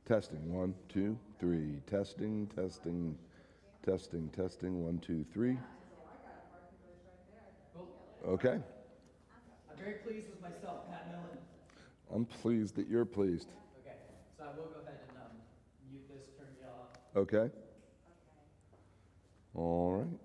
Testing, 1, 2, 3. Testing, testing, testing, testing, 1, 2, 3. Cool. Okay. I'm very pleased with myself, Pat Millen. I'm pleased that you're pleased. Okay, so I will go ahead and mute this, turn it off. Okay. All right.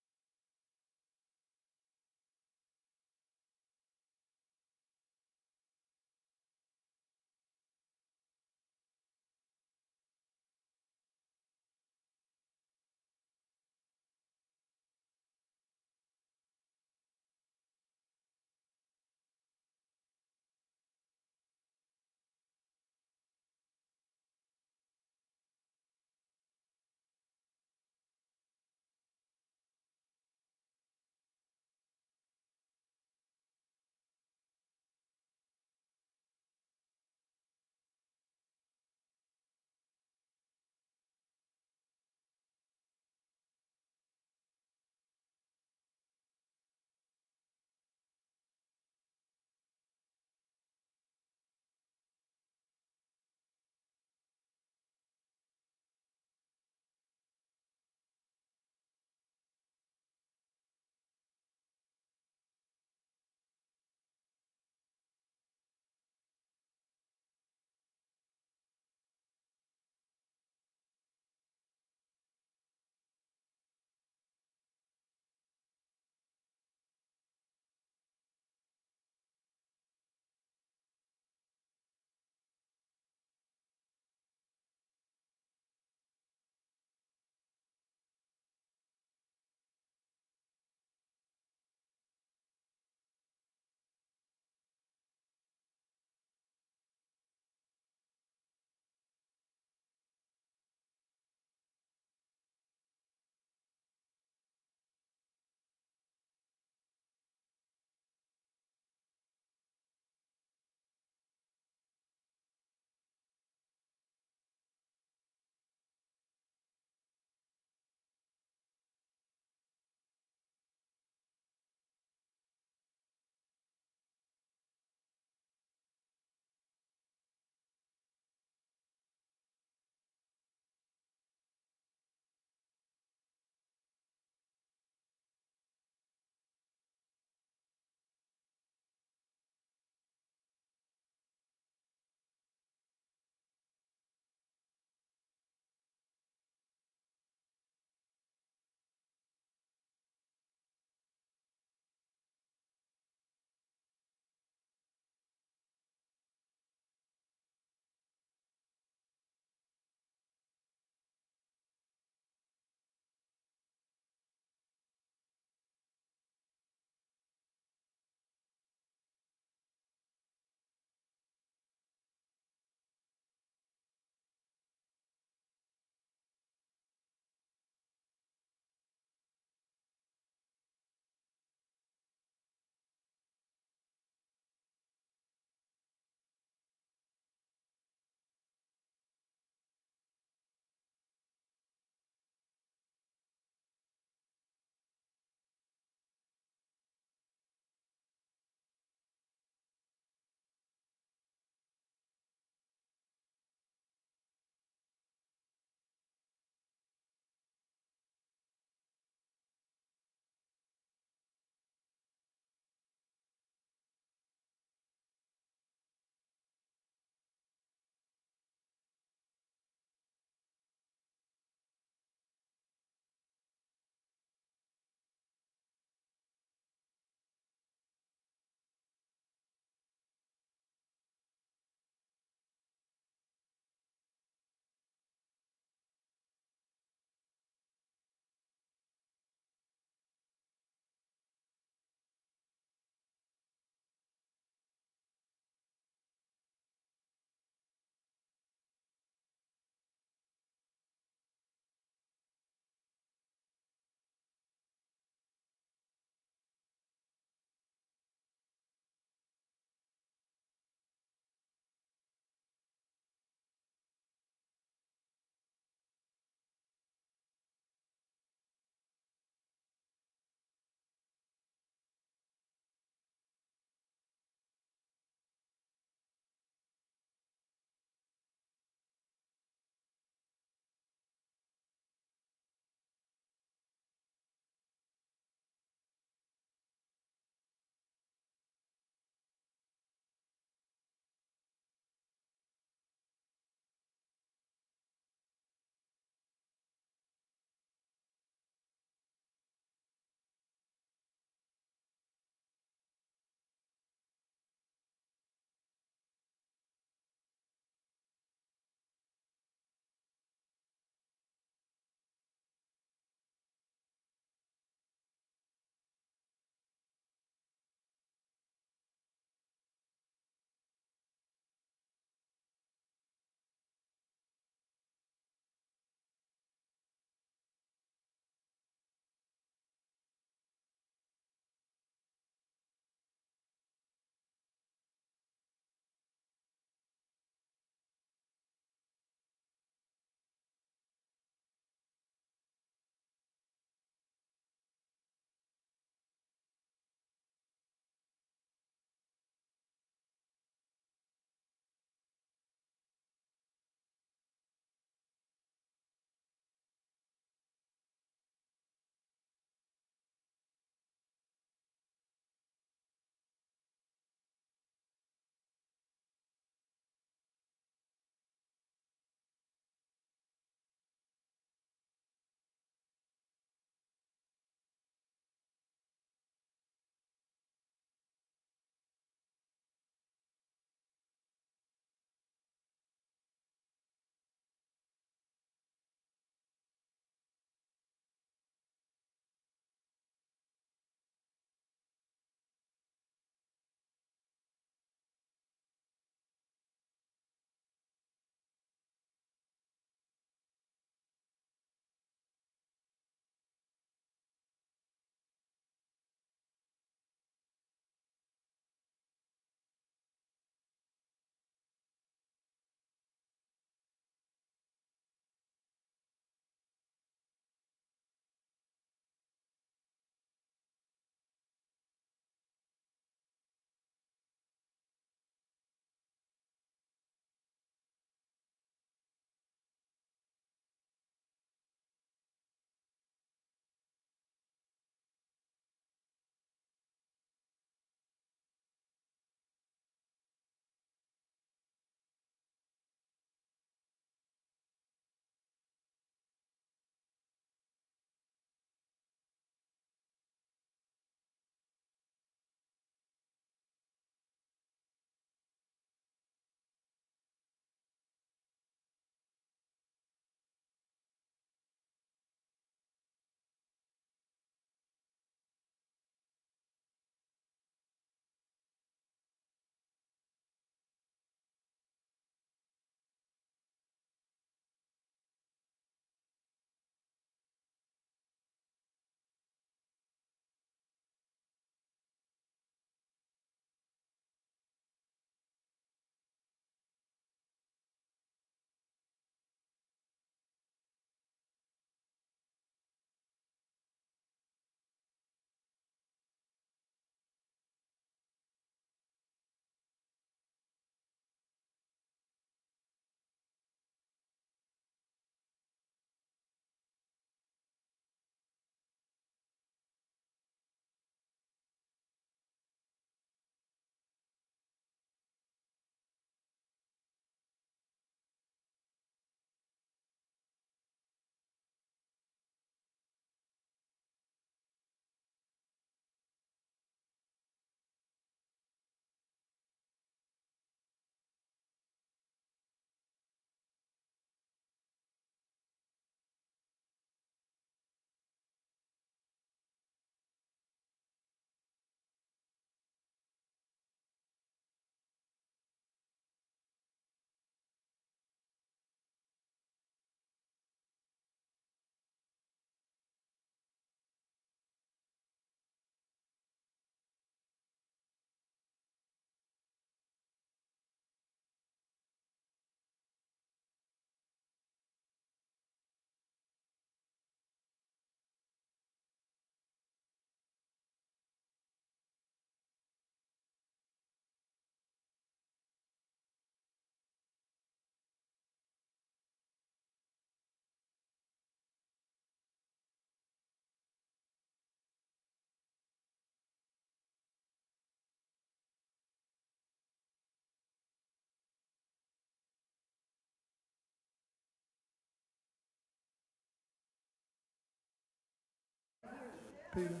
Peter?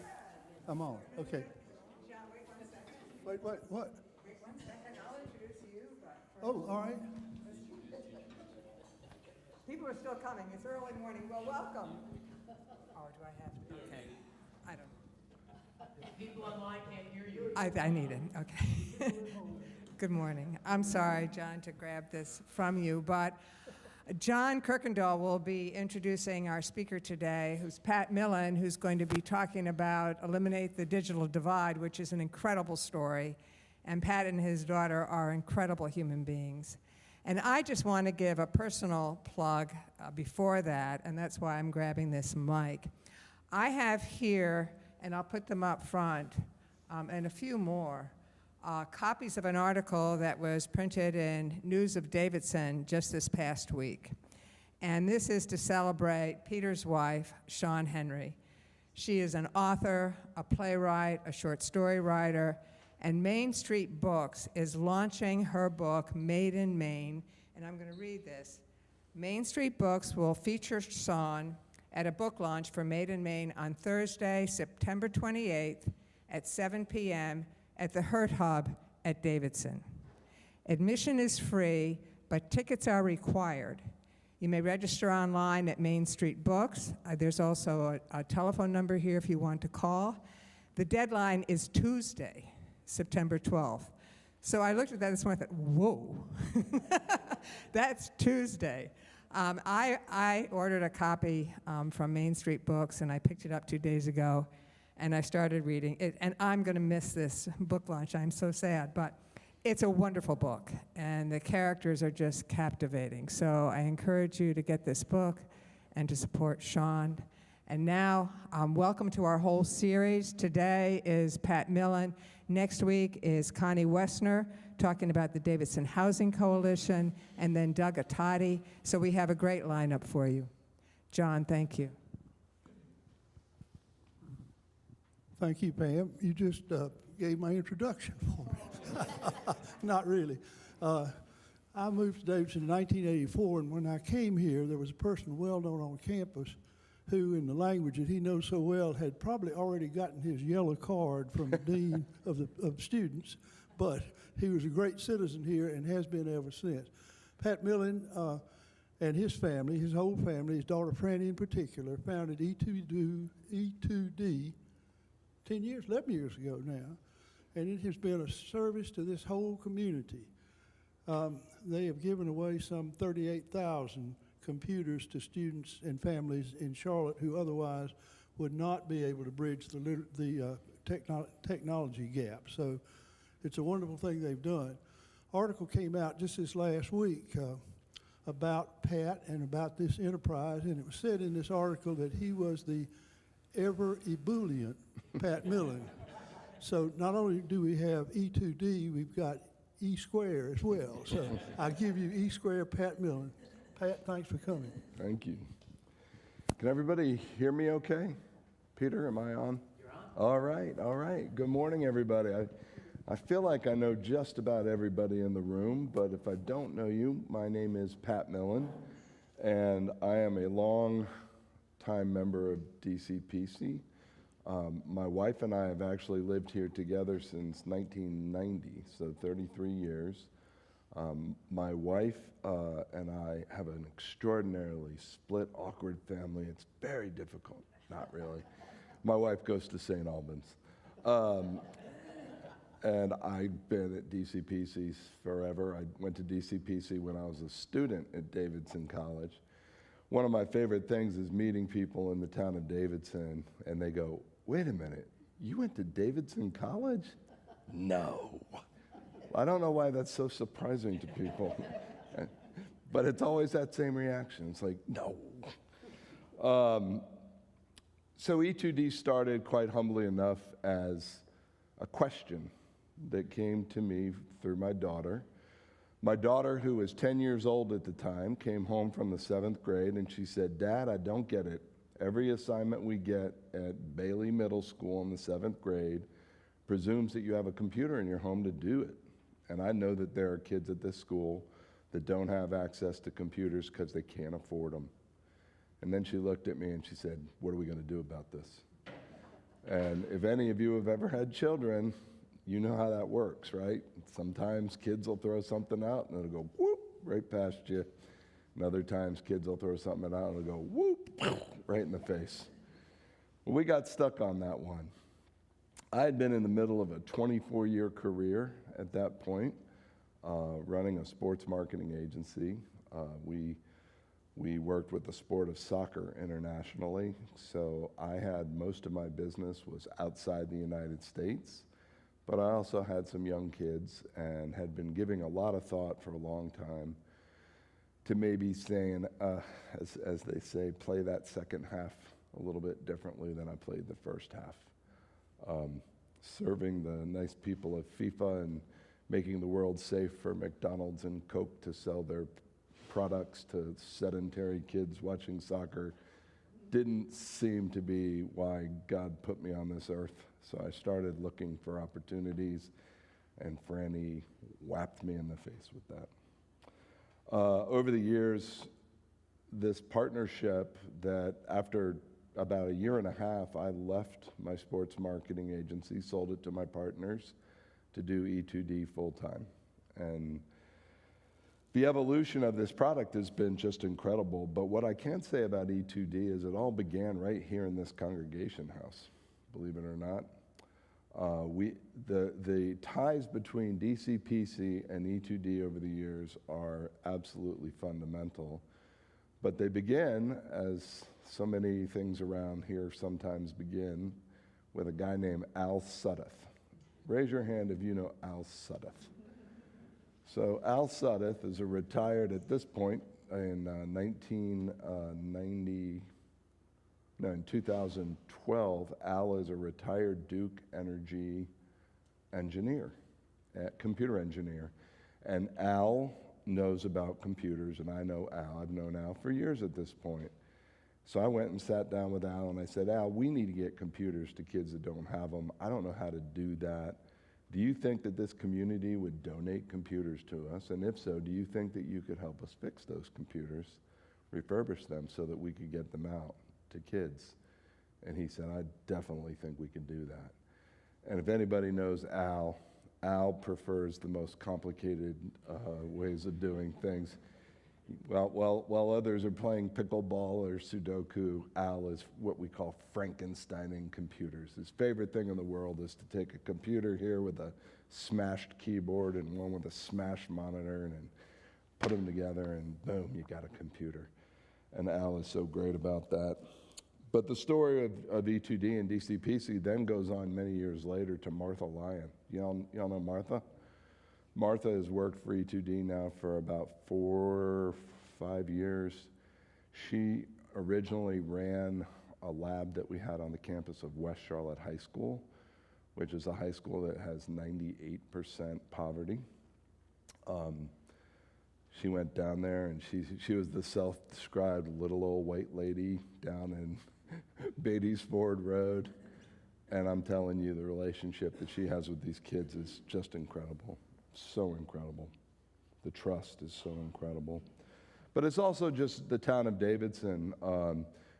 I'm on, okay. John, wait 1 second. Wait, what? Wait 1 second. I'll introduce you, but Oh, all right. people are still coming. It's early morning. Well, welcome. Oh, do I have to? Okay. I don't. People online can't hear you. I need it. Okay. Good morning. I'm sorry, John, to grab this from you, but John Kirkendall will be introducing our speaker today, who's Pat Millen, who's going to be talking about Eliminate the Digital Divide, which is an incredible story. And Pat and his daughter are incredible human beings. And I just want to give a personal plug before that, and that's why I'm grabbing this mic. I have here, and I'll put them up front, and a few more, copies of an article that was printed in News of Davidson just this past week. And this is to celebrate Peter's wife, Shawn Henry. She is an author, a playwright, a short story writer, and Main Street Books is launching her book, Made in Maine, and I'm going to read this. Main Street Books will feature Shawn at a book launch for Made in Maine on Thursday, September 28th at 7 p.m. at the Hurt Hub at Davidson. Admission is free, but tickets are required. You may register online at Main Street Books. There's also a telephone number here if you want to call. The deadline is Tuesday, September 12th. So I looked at that this morning and thought, whoa, that's Tuesday. I ordered a copy from Main Street Books, and I picked it up 2 days ago, and I started reading it. And I'm going to miss this book launch. I'm so sad, but it's a wonderful book, and the characters are just captivating. So I encourage you to get this book and to support Shawn. And now, welcome to our whole series. Today is Pat Millen. Next week is Connie Wessner talking about the Davidson Housing Coalition, and then Doug Atati. So we have a great lineup for you. John, thank you. Thank you, Pam. You just gave my introduction for me. Not really. I moved to Davidson in 1984, and when I came here, there was a person well known on campus who, in the language that he knows so well, had probably already gotten his yellow card from the dean of students, but he was a great citizen here and has been ever since. Pat Millen and his family, his whole family, his daughter Franny in particular, founded E2D 11 years ago now, and it has been a service to this whole community. They have given away some 38,000 computers to students and families in Charlotte who otherwise would not be able to bridge the technology gap. So it's a wonderful thing they've done. Article came out just this last week about Pat and about this enterprise, and it was said in this article that he was the ever-ebullient Pat Millen. So not only do we have E2D, we've got E square as well. So I give you E square Pat Millen. Pat, thanks for coming. Thank you. Can everybody hear me okay? Peter, am I on? You're on. All right, all right. Good morning, everybody. I feel like I know just about everybody in the room, but if I don't know you, my name is Pat Millen, and I am a long-time member of DCPC. My wife and I have actually lived here together since 1990, so 33 years. My wife and I have an extraordinarily split, awkward family. It's very difficult. Not really. My wife goes to St. Albans. And I've been at DCPC forever. I went to DCPC when I was a student at Davidson College. One of my favorite things is meeting people in the town of Davidson, and they go, wait a minute, you went to Davidson College? No. I don't know why that's so surprising to people, but it's always that same reaction. It's like, no. So E2D started quite humbly enough as a question that came to me through my daughter. My daughter, who was 10 years old at the time, came home from the 7th grade, and she said, Dad, I don't get it. Every assignment we get at Bailey Middle School in the 7th grade presumes that you have a computer in your home to do it. And I know that there are kids at this school that don't have access to computers because they can't afford them. And then she looked at me and she said, what are we going to do about this? And if any of you have ever had children, you know how that works, right? Sometimes kids will throw something out and it'll go whoop right past you. And other times kids will throw something out and it'll go whoop right in the face. Well, we got stuck on that one. I had been in the middle of a 24-year career at that point, running a sports marketing agency. We worked with the sport of soccer internationally, so I had most of my business was outside the United States, but I also had some young kids and had been giving a lot of thought for a long time to maybe saying, as they say, play that second half a little bit differently than I played the first half. Serving the nice people of FIFA and making the world safe for McDonald's and Coke to sell their products to sedentary kids watching soccer didn't seem to be why God put me on this earth. So I started looking for opportunities, and Franny whapped me in the face with that. Over the years, this partnership that after about a year and a half, I left my sports marketing agency, sold it to my partners to do E2D full-time. And the evolution of this product has been just incredible, but what I can say about E2D is it all began right here in this congregation house, believe it or not. The ties between DCPC and E2D over the years are absolutely fundamental, but they begin, as so many things around here sometimes begin, with a guy named Al Suddeth. Raise your hand if you know Al Suddeth. So Al Suddeth is a retired, at this point, in 2012, Al is a retired Duke Energy engineer, computer engineer. And Al knows about computers, and I know Al. I've known Al for years at this point. So I went and sat down with Al, and I said, Al, we need to get computers to kids that don't have them. I don't know how to do that. Do you think that this community would donate computers to us? And if so, do you think that you could help us fix those computers, refurbish them so that we could get them out to kids? And he said, I definitely think we can do that. And if anybody knows Al, Al prefers the most complicated ways of doing things. While others are playing pickleball or Sudoku, Al is what we call Frankensteining computers. His favorite thing in the world is to take a computer here with a smashed keyboard and one with a smashed monitor and put them together and boom, you got a computer. And Al is so great about that. But the story of E2D and DCPC then goes on many years later to Martha Lyon. Y'all know Martha? Martha has worked for E2D now for about 4 or 5 years. She originally ran a lab that we had on the campus of West Charlotte High School, which is a high school that has 98% poverty. She went down there and she was the self-described little old white lady down in Beatty's Ford Road. And I'm telling you, the relationship that she has with these kids is just incredible. So incredible. The trust is so incredible. But it's also just the town of Davidson.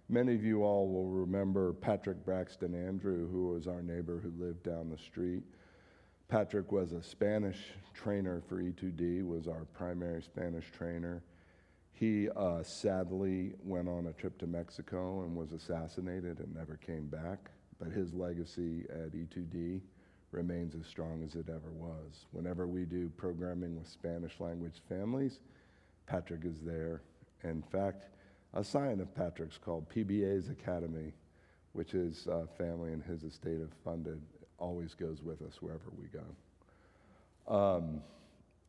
Many of you all will remember Patrick Braxton Andrew, who was our neighbor who lived down the street. Patrick was a Spanish trainer for E2D, was our primary Spanish trainer. He sadly went on a trip to Mexico and was assassinated and never came back. But his legacy at E2D remains as strong as it ever was. Whenever we do programming with Spanish language families, Patrick is there. In fact, a sign of Patrick's called PBA's Academy, which his family and his estate have funded, always goes with us wherever we go.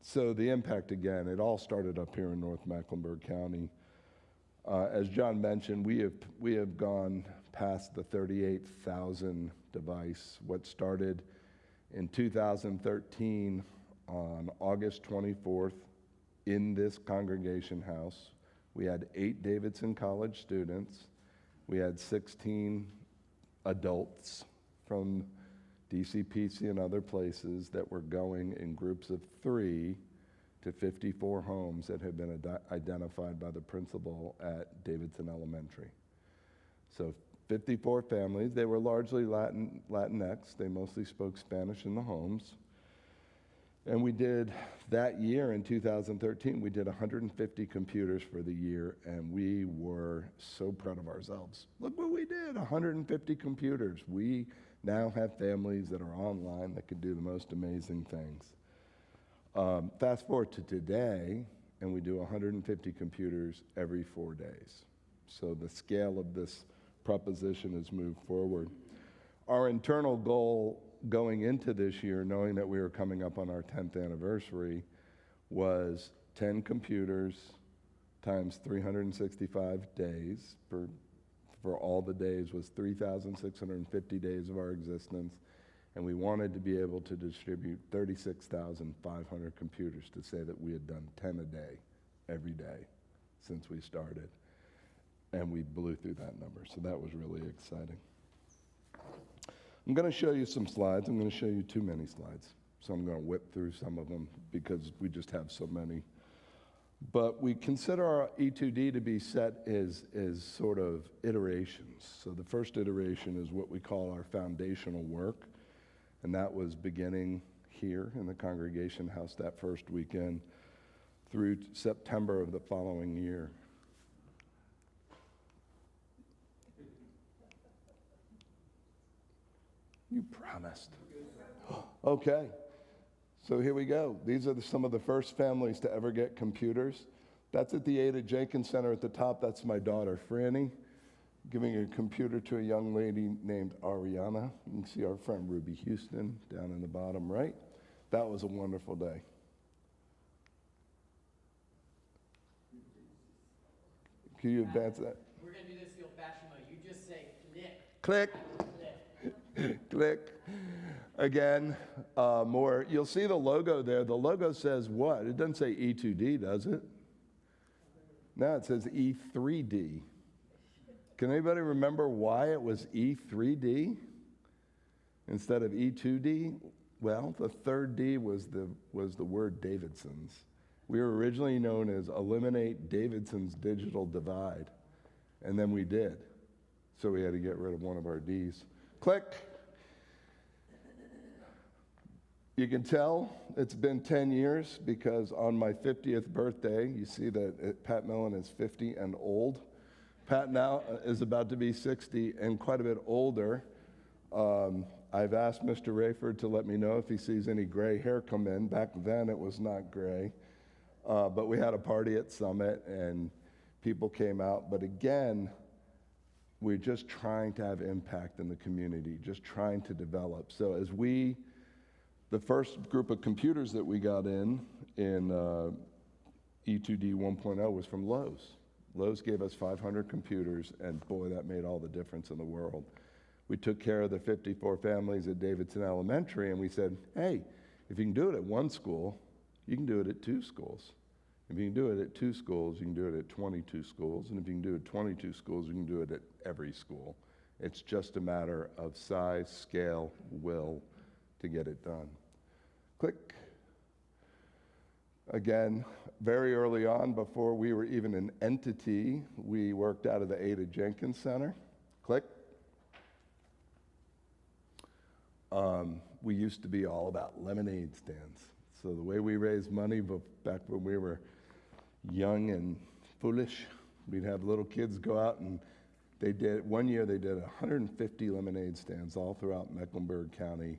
So the impact, again, it all started up here in North Mecklenburg County. As John mentioned, we have gone past the 38,000 device. What started in 2013 on August 24th in this congregation house, we had 8 Davidson College students. We had 16 adults from DCPC and other places that were going in groups of 3 to 54 homes that had been identified by the principal at Davidson Elementary. So 54 families. They were largely Latinx. They mostly spoke Spanish in the homes. And we did, that year in 2013, we did 150 computers for the year, and we were so proud of ourselves. Look what we did, 150 computers. We now have families that are online that can do the most amazing things. Fast forward to today, and we do 150 computers every 4 days. So the scale of this proposition has moved forward. Our internal goal going into this year, knowing that we were coming up on our 10th anniversary, was 10 computers times 365 days. For all the days was 3,650 days of our existence, and we wanted to be able to distribute 36,500 computers to say that we had done 10 a day, every day, since we started. And we blew through that number, so that was really exciting. I'm going to show you some slides. I'm going to show you too many slides, so I'm going to whip through some of them because we just have so many. But we consider our E2D to be set as sort of iterations. So the first iteration is what we call our foundational work, and that was beginning here in the congregation house that first weekend through September of the following year. You promised. Okay, so here we go. These are some of the first families to ever get computers. That's at the Ada Jenkins Center at the top. That's my daughter, Franny, giving a computer to a young lady named Ariana. You can see our friend Ruby Houston down in the bottom right. That was a wonderful day. Can you advance that? We're going to do this the old-fashioned way. You just say click. Click. Click. Again, more. You'll see the logo there. The logo says what? It doesn't say E2D, does it? No, it says E3D. Can anybody remember why it was E3D instead of E2D? Well, the third D was the word Davidson's. We were originally known as Eliminate Davidson's Digital Divide, and then we did. So we had to get rid of one of our Ds. Click. You can tell it's been 10 years because on my 50th birthday, you see that Pat Millen is 50 and old. Pat now is about to be 60 and quite a bit older. I've asked Mr. Rayford to let me know if he sees any gray hair come in. Back then it was not gray. But we had a party at Summit and people came out. But again, we're just trying to have impact in the community, just trying to develop. So as the first group of computers that we got in E2D 1.0 was from Lowe's. Lowe's gave us 500 computers, and boy, that made all the difference in the world. We took care of the 54 families at Davidson Elementary, and we said, hey, if you can do it at one school, you can do it at 2 schools. If you can do it at 2 schools, you can do it at 22 schools. And if you can do it at 22 schools, you can do it at every school. It's just a matter of size, scale, will to get it done. Click. Again, very early on, before we were even an entity, we worked out of the Ada Jenkins Center. Click. We used to be all about lemonade stands. So the way we raised money back when we were young and foolish, we'd have little kids go out and one year they did 150 lemonade stands all throughout Mecklenburg County,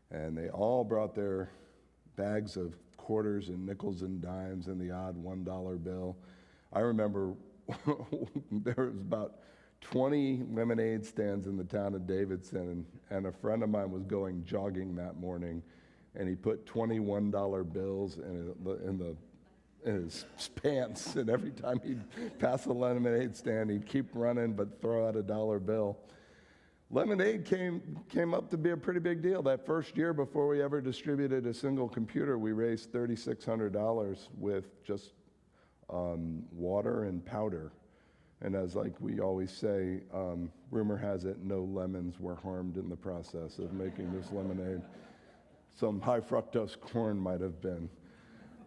and they all brought their bags of quarters and nickels and dimes and the odd $1 bill. I remember there was about 20 lemonade stands in the town of Davidson, and a friend of mine was going jogging that morning, and he put $21 bills in his pants, and every time he'd pass a lemonade stand, he'd keep running but throw out a $1 bill. Lemonade came up to be a pretty big deal. That first year, before we ever distributed a single computer, we raised $3,600 with just water and powder. And as like we always say, rumor has it no lemons were harmed in the process of making this lemonade. Some high fructose corn might have been.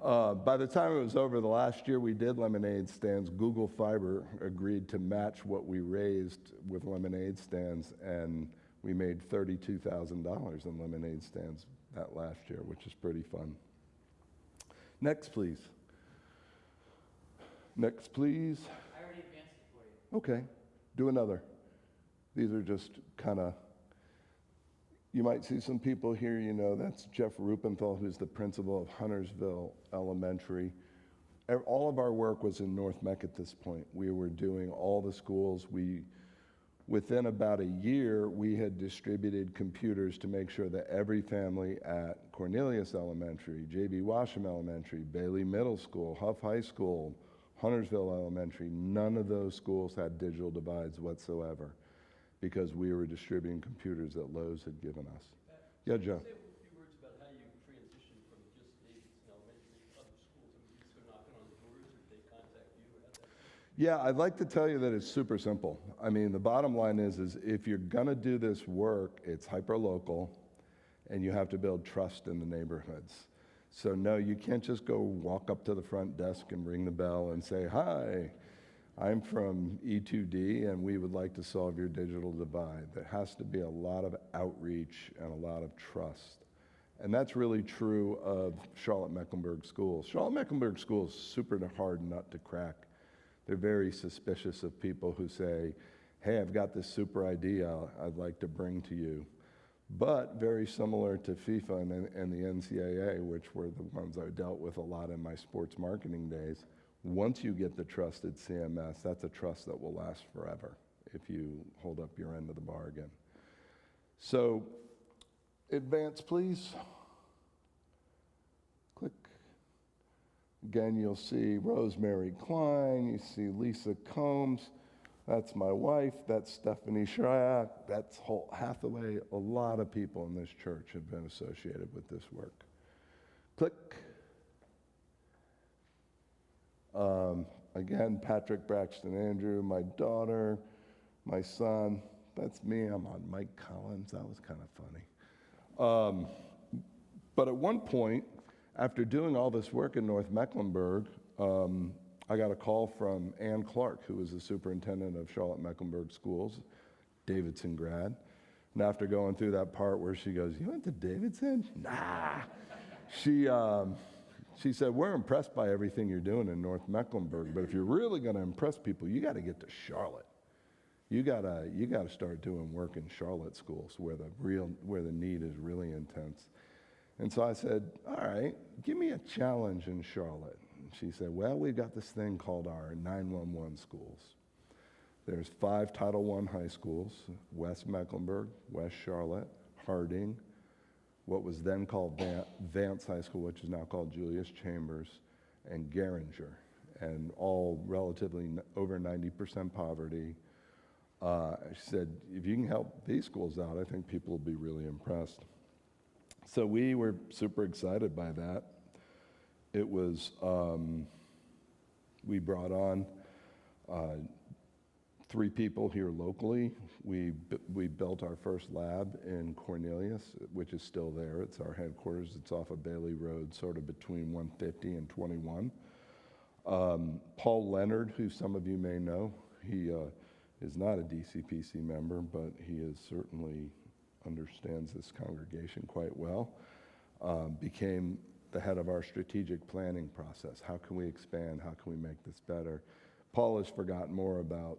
By the time it was over, the last year we did lemonade stands, Google Fiber agreed to match what we raised with lemonade stands, and we made $32,000 in lemonade stands that last year, which is pretty fun. Next, please. Next, please. I already advanced it for you. Okay, do another. These are just kind of, you might see some people here, you know, that's Jeff Rupenthal, who's the principal of Huntersville Elementary. All of our work was in North Meck at this point. We were doing all the schools. Within about a year, we had distributed computers to make sure that every family at Cornelius Elementary, J.B. Washam Elementary, Bailey Middle School, Huff High School, Huntersville Elementary, none of those schools had digital divides whatsoever because we were distributing computers that Lowe's had given us. Yeah, Joe. Say a few words about how you transitioned from just Davidson Elementary to other schools. I mean, you just go knocking on the doors, or they contact you? Yeah, I'd like to tell you that it's super simple. I mean, the bottom line is if you're gonna do this work, it's hyper-local, and you have to build trust in the neighborhoods. So no, you can't just go walk up to the front desk and ring the bell and say, "Hi, I'm from E2D, and we would like to solve your digital divide." There has to be a lot of outreach and a lot of trust. And that's really true of Charlotte-Mecklenburg schools. Charlotte-Mecklenburg schools is super hard nut to crack. They're very suspicious of people who say, "Hey, I've got this super idea I'd like to bring to you." But very similar to FIFA and the NCAA, which were the ones I dealt with a lot in my sports marketing days, once you get the trusted CMS, that's a trust that will last forever if you hold up your end of the bargain. So, advance, please. Click. Again, you'll see Rosemary Klein, you see Lisa Combs, that's my wife, that's Stephanie Shryak, that's Holt Hathaway. A lot of people in this church have been associated with this work. Click. Again, Patrick Braxton Andrew, my daughter, my son, that's me, I'm on Mike Collins, that was kind of funny. But at one point, after doing all this work in North Mecklenburg, I got a call from Ann Clark, who was the superintendent of Charlotte-Mecklenburg Schools, Davidson grad. And after going through that part where she goes, "You went to Davidson?" Nah. She said, "We're impressed by everything you're doing in North Mecklenburg, but if you're really going to impress people, you got to get to Charlotte. You got to start doing work in Charlotte schools where the need is really intense." And so I said, "All right, give me a challenge in Charlotte." And she said, "Well, we've got this thing called our 911 schools. There's 5 Title I high schools: West Mecklenburg, West Charlotte, Harding, what was then called Vance High School, which is now called Julius Chambers, and Garinger, and all relatively over 90% poverty." She said, "If you can help these schools out, I think people will be really impressed." So we were super excited by that. It was, we brought on 3 people here locally. We built our first lab in Cornelius, which is still there. It's our headquarters. It's off of Bailey Road, sort of between 150 and 21. Paul Leonard, who some of you may know, he is not a DCPC member, but he is certainly understands this congregation quite well, became the head of our strategic planning process. How can we expand? How can we make this better? Paul has forgotten more about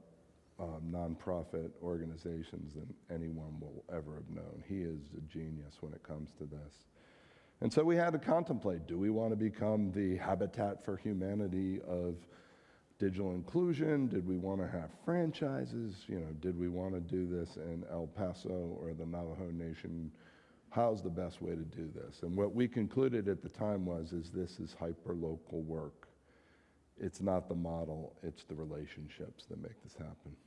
nonprofit organizations than anyone will ever have known. He is a genius when it comes to this. And so we had to contemplate, do we want to become the Habitat for Humanity of digital inclusion? Did we want to have franchises? You know, did we want to do this in El Paso or the Navajo Nation? How's the best way to do this? And what we concluded at the time was, this is hyper-local work. It's not the model, it's the relationships that make this happen.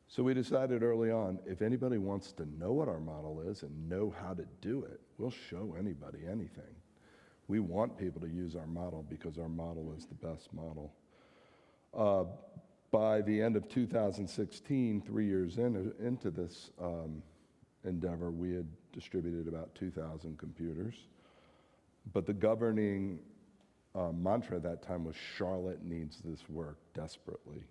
So we decided early on, if anybody wants to know what our model is and know how to do it, we'll show anybody anything. We want people to use our model because our model is the best model. By the end of 2016, 3 years into this endeavor, we had distributed about 2,000 computers. But the governing mantra at that time was Charlotte needs this work desperately.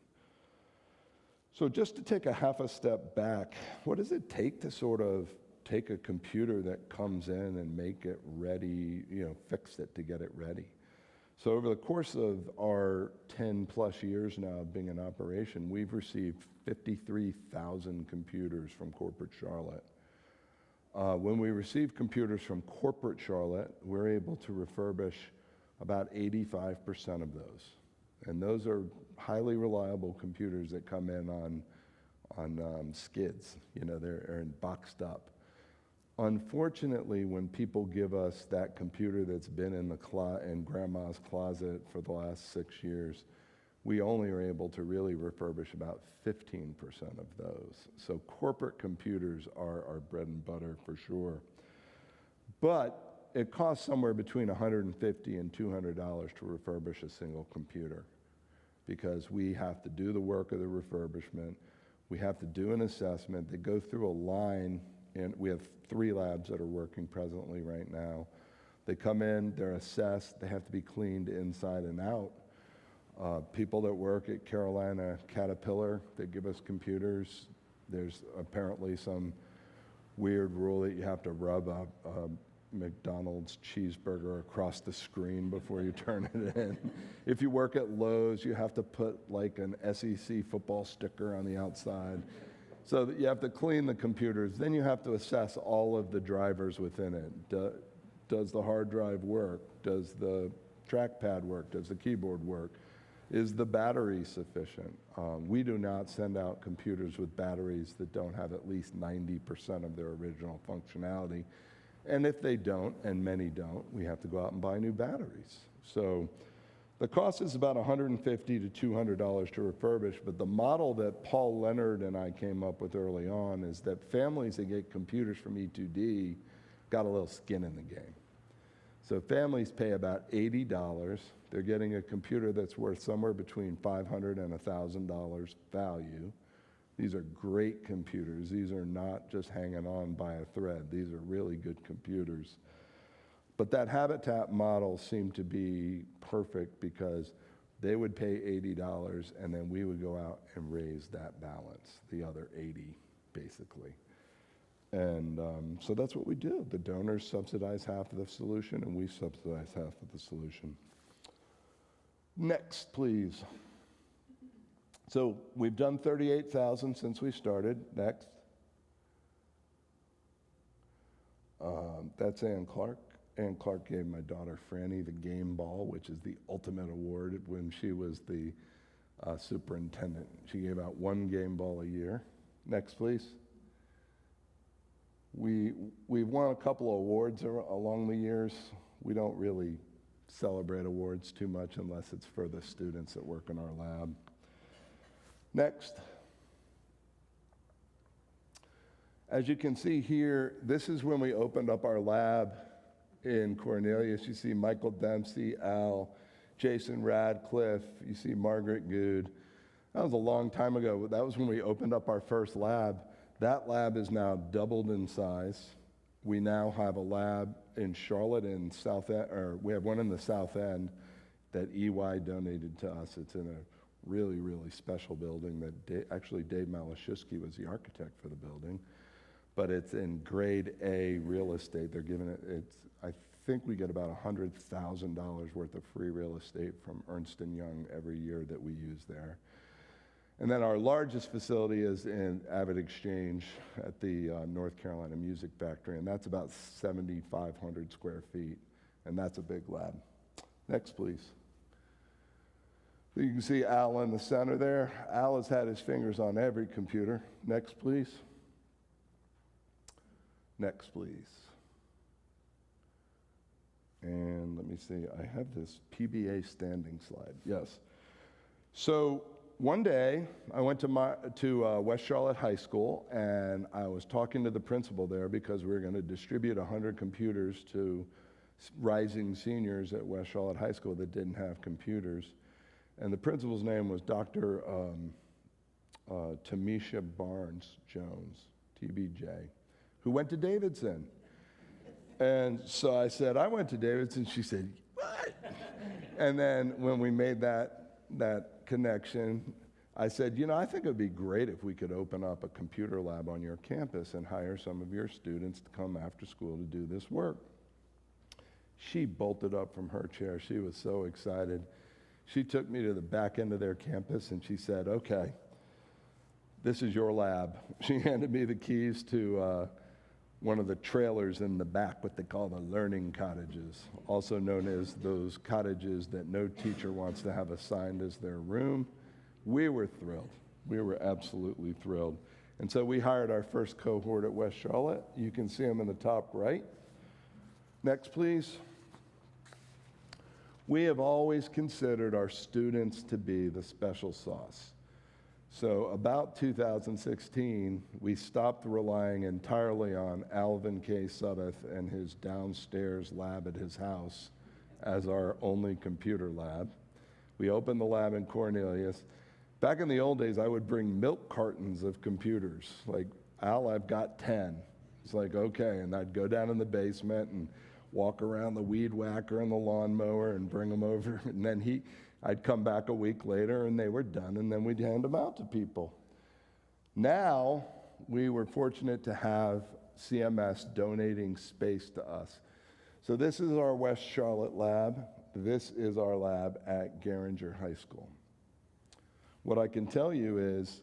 So just to take a half a step back, what does it take to sort of take a computer that comes in and make it ready, fix it to get it ready? So over the course of our 10 plus years now of being in operation, we've received 53,000 computers from corporate Charlotte. When we receive computers from corporate Charlotte, we're able to refurbish about 85% of those. And those are highly reliable computers that come in on skids. They're boxed up. Unfortunately, when people give us that computer that's been in grandma's closet for the last 6 years, we only are able to really refurbish about 15% of those. So corporate computers are our bread and butter for sure. But it costs somewhere between $150 and $200 to refurbish a single computer, because we have to do the work of the refurbishment. We have to do an assessment. They go through a line, and we have 3 labs that are working presently right now. They come in, they're assessed, they have to be cleaned inside and out. People that work at Carolina Caterpillar, they give us computers. There's apparently some weird rule that you have to rub a McDonald's cheeseburger across the screen before you turn it in. If you work at Lowe's, you have to put like an SEC football sticker on the outside. So that you have to clean the computers. Then you have to assess all of the drivers within it. Does the hard drive work? Does the trackpad work? Does the keyboard work? Is the battery sufficient? We do not send out computers with batteries that don't have at least 90% of their original functionality. And if they don't, and many don't, we have to go out and buy new batteries. So the cost is about $150 to $200 to refurbish, but the model that Paul Leonard and I came up with early on is that families that get computers from E2D got a little skin in the game. So families pay about $80. They're getting a computer that's worth somewhere between $500 and $1,000 value. These are great computers. These are not just hanging on by a thread. These are really good computers. But that Habitat model seemed to be perfect because they would pay $80 and then we would go out and raise that balance, the other 80 basically. And so that's what we do. The donors subsidize half of the solution and we subsidize half of the solution. Next, please. So we've done 38,000 since we started. Next. That's Ann Clark. Ann Clark gave my daughter Franny the game ball, which is the ultimate award when she was the superintendent. She gave out 1 game ball a year. Next, please. We've won a couple of awards along the years. We don't really celebrate awards too much unless it's for the students that work in our lab. Next. As you can see here, this is when we opened up our lab in Cornelius. You see Michael Dempsey, Al, Jason Radcliffe, you see Margaret Good. That was a long time ago. That was when we opened up our first lab. That lab is now doubled in size. We now have a lab in Charlotte in South End, or we have one in the South End that EY donated to us. It's in a really, really special building that actually Dave Malashewski was the architect for the building. But it's in grade A real estate. They're giving it, I think we get about $100,000 worth of free real estate from Ernst & Young every year that we use there. And then our largest facility is in Avid Exchange at the North Carolina Music Factory, and that's about 7,500 square feet, and that's a big lab. Next, please. So you can see Al in the center there. Al has had his fingers on every computer. Next, please. Next, please. And let me see, I have this PBA standing slide. Yes. So one day, I went to West Charlotte High School, and I was talking to the principal there because we were going to distribute 100 computers to rising seniors at West Charlotte High School that didn't have computers. And the principal's name was Dr. Tamisha Barnes Jones, TBJ, who went to Davidson. And so I said, I went to Davidson. She said, what? And then when we made that connection, I said, you know, I think it would be great if we could open up a computer lab on your campus and hire some of your students to come after school to do this work. She bolted up from her chair. She was so excited. She took me to the back end of their campus and she said, okay, this is your lab. She handed me the keys to one of the trailers in the back, what they call the learning cottages, also known as those cottages that no teacher wants to have assigned as their room. We were thrilled. We were absolutely thrilled. And so we hired our first cohort at West Charlotte. You can see them in the top right. Next, please. We have always considered our students to be the special sauce. So about 2016, we stopped relying entirely on Alvin K. Suddeth and his downstairs lab at his house as our only computer lab. We opened the lab in Cornelius. Back in the old days, I would bring milk cartons of computers. Like, Al, I've got 10. It's like, okay. And I'd go down in the basement and walk around the weed whacker and the lawnmower and bring them over. And then I'd come back a week later and they were done, and then we'd hand them out to people. Now, we were fortunate to have CMS donating space to us. So this is our West Charlotte lab. This is our lab at Garinger High School. What I can tell you is,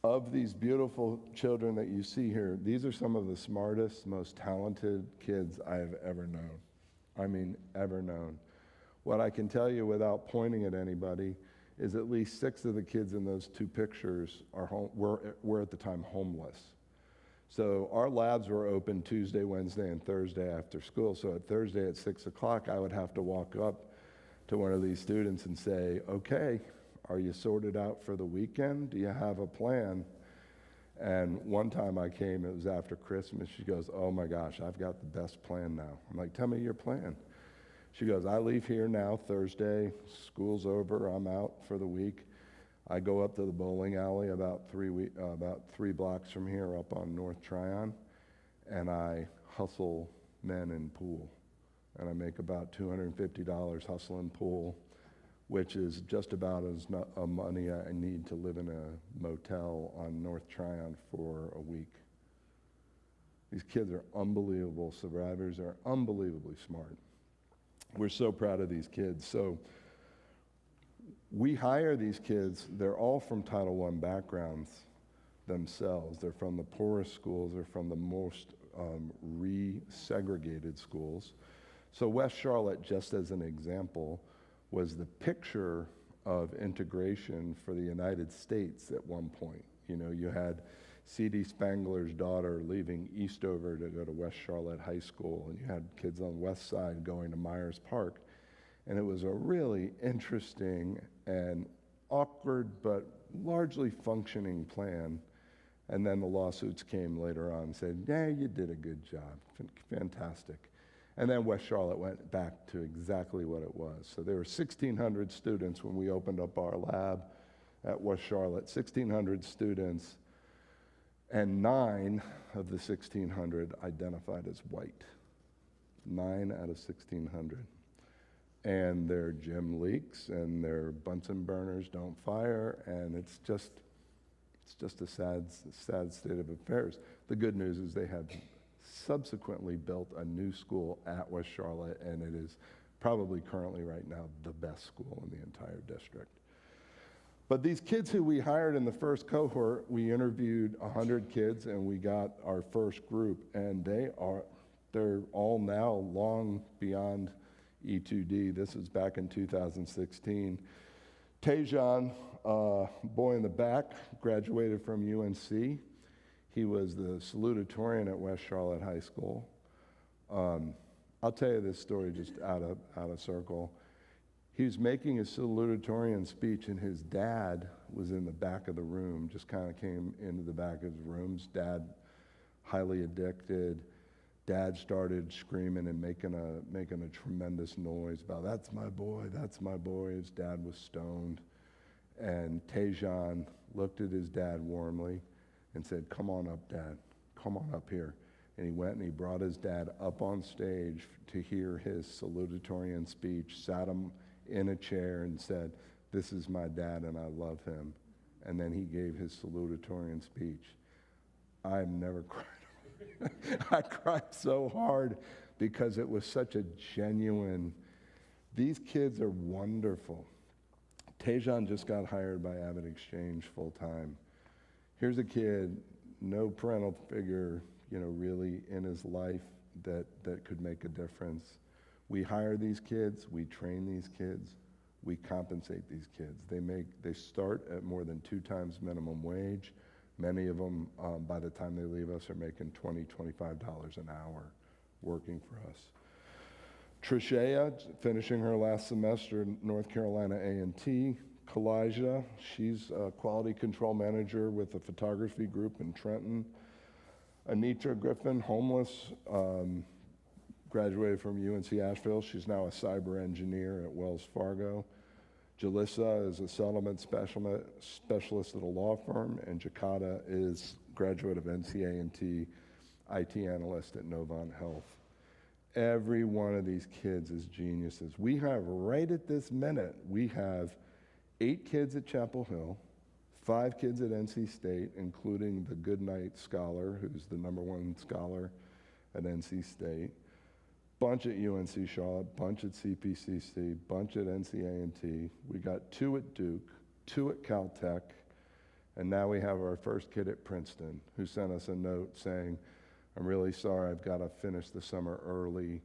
of these beautiful children that you see here, these are some of the smartest, most talented kids I have ever known. I mean, ever known. What I can tell you without pointing at anybody is at least 6 of the kids in those 2 pictures were at the time homeless. So our labs were open Tuesday, Wednesday, and Thursday after school. So at Thursday at 6 o'clock, I would have to walk up to one of these students and say, okay, are you sorted out for the weekend? Do you have a plan? And one time I came, it was after Christmas. She goes, oh my gosh, I've got the best plan now. I'm like, tell me your plan. She goes, I leave here now Thursday, school's over, I'm out for the week. I go up to the bowling alley about 3 blocks from here up on North Tryon, and I hustle men in pool. And I make about $250 hustling pool, which is just about as much money I need to live in a motel on North Tryon for a week. These kids are unbelievable survivors, are unbelievably smart. We're so proud of these kids. So we hire these kids. They're all from Title I backgrounds themselves. They're from the poorest schools. They're from the most re-segregated schools. So West Charlotte, just as an example, was the picture of integration for the United States at one point. You know, you had C.D. Spangler's daughter leaving Eastover to go to West Charlotte High School, and you had kids on the west side going to Myers Park. And it was a really interesting and awkward but largely functioning plan. And then the lawsuits came later on and said, yeah, you did a good job, fantastic. And then West Charlotte went back to exactly what it was. So there were 1,600 students when we opened up our lab at West Charlotte, 1,600 students, and 9 of the 1,600 identified as white. 9 out of 1,600. And their gym leaks and their Bunsen burners don't fire, and it's just a sad state of affairs. The good news is they have subsequently built a new school at West Charlotte, and it is probably currently right now the best school in the entire district. But these kids who we hired in the first cohort, we interviewed 100 kids and we got our first group, and they're all now long beyond E2D. This was back in 2016. Tejan, boy in the back, graduated from UNC. He was the salutatorian at West Charlotte High School. I'll tell you this story just out of circle. He was making his salutatorian speech, and his dad was in the back of the room, just kind of came into the back of his rooms. Dad, highly addicted. Dad started screaming and making a tremendous noise about, that's my boy, that's my boy. His dad was stoned. And Tejan looked at his dad warmly and said, come on up, Dad, come on up here. And he went and he brought his dad up on stage to hear his salutatorian speech, sat him in a chair and said, "This is my dad and I love him." And then he gave his salutatorian speech. I've never cried. I cried so hard because it was such a genuine, these kids are wonderful. Tejan just got hired by Avid Exchange full time. Here's a kid, no parental figure, really in his life that could make a difference. We hire these kids, we train these kids, we compensate these kids. They start at more than 2 times minimum wage. Many of them, by the time they leave us, are making $20, $25 an hour working for us. Trishea, finishing her last semester in North Carolina A&T. Kalijah, she's a quality control manager with a photography group in Trenton. Anitra Griffin, homeless, graduated from UNC Asheville. She's now a cyber engineer at Wells Fargo. Jalissa is a settlement specialist at a law firm, and Jakata is graduate of NCA&T, IT analyst at Novant Health. Every one of these kids is geniuses. We have, right at this minute, we have 8 kids at Chapel Hill, 5 kids at NC State, including the Goodnight Scholar, who's the #1 scholar at NC State, bunch at UNC Charlotte, bunch at CPCC, bunch at NCA&T. We got 2 at Duke, 2 at Caltech, and now we have our first kid at Princeton who sent us a note saying, "I'm really sorry, I've got to finish the summer early.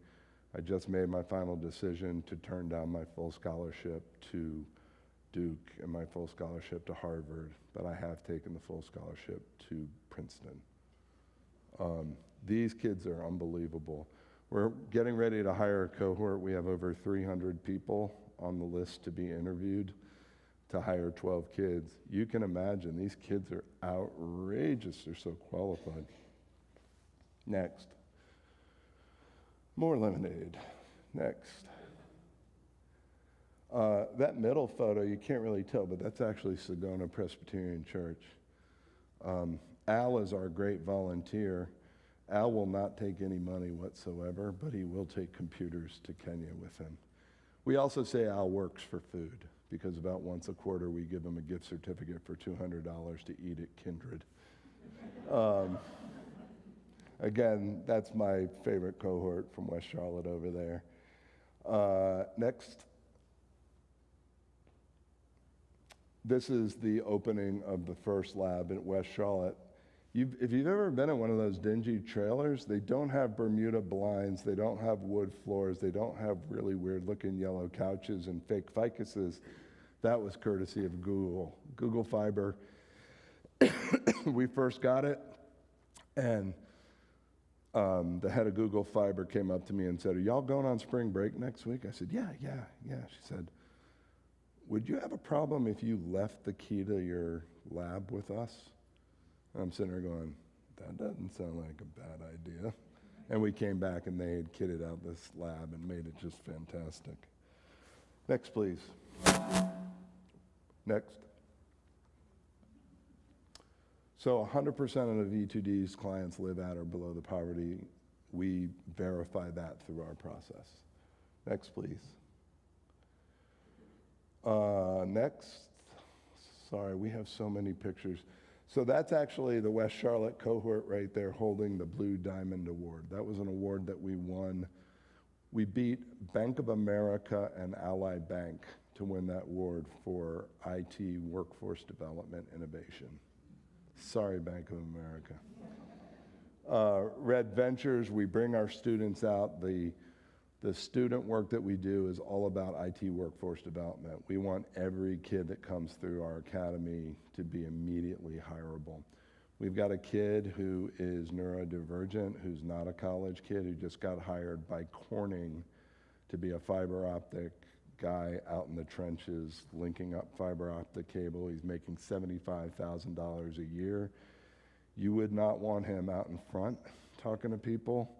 I just made my final decision to turn down my full scholarship to Duke and my full scholarship to Harvard, but I have taken the full scholarship to Princeton." These kids are unbelievable. We're getting ready to hire a cohort. We have over 300 people on the list to be interviewed to hire 12 kids. You can imagine, these kids are outrageous. They're so qualified. Next. More lemonade. Next. That middle photo, you can't really tell, but that's actually Sagona Presbyterian Church. Al is our great volunteer. Al will not take any money whatsoever, but he will take computers to Kenya with him. We also say Al works for food, because about once a quarter we give him a gift certificate for $200 to eat at Kindred. Again, that's my favorite cohort from West Charlotte over there. Next. This is the opening of the first lab in West Charlotte. If you've ever been in one of those dingy trailers, they don't have Bermuda blinds, they don't have wood floors, they don't have really weird looking yellow couches and fake ficuses. That was courtesy of Google Fiber. We first got it, and the head of Google Fiber came up to me and said, "Are y'all going on spring break next week?" I said, yeah. She said, "Would you have a problem if you left the key to your lab with us?" I'm sitting there going, that doesn't sound like a bad idea. And we came back and they had kitted out this lab and made it just fantastic. Next, please. Next. So 100% of E2D's clients live at or below the poverty. We verify that through our process. Next, please. Next. Sorry, we have so many pictures. So that's actually the West Charlotte cohort right there holding the Blue Diamond Award. That was an award that we won. We beat Bank of America and Ally Bank to win that award for IT workforce development innovation. Sorry, Bank of America. Red Ventures, we bring our students out. The student work that we do is all about IT workforce development. We want every kid that comes through our academy to be immediately hireable. We've got a kid who is neurodivergent, who's not a college kid, who just got hired by Corning to be a fiber optic guy out in the trenches, linking up fiber optic cable. He's making $75,000 a year. You would not want him out in front talking to people,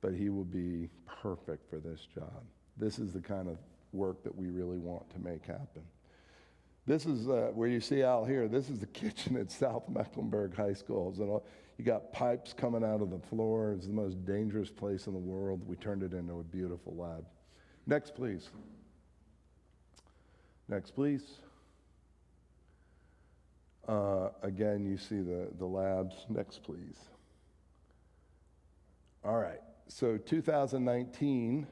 but he will be perfect for this job. This is the kind of work that we really want to make happen. This is where you see out here, this is the kitchen at South Mecklenburg High Schools. And you got pipes coming out of the floor. It's the most dangerous place in the world. We turned it into a beautiful lab. Next, please. Next, please. Again, you see the labs. Next, please. All right. So 2019,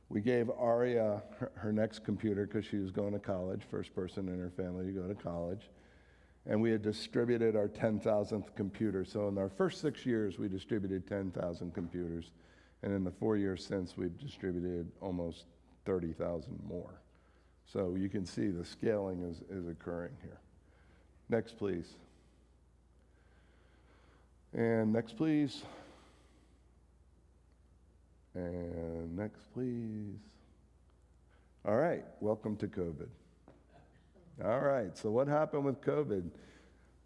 we gave Aria her next computer because she was going to college, first person in her family to go to college. And we had distributed our 10,000th computer. So in our first 6 years, we distributed 10,000 computers. And in the 4 years since, we've distributed almost 30,000 more. So you can see the scaling is occurring here. Next, please. And next, please. And next, please. All right, welcome to COVID. All right, so what happened with COVID?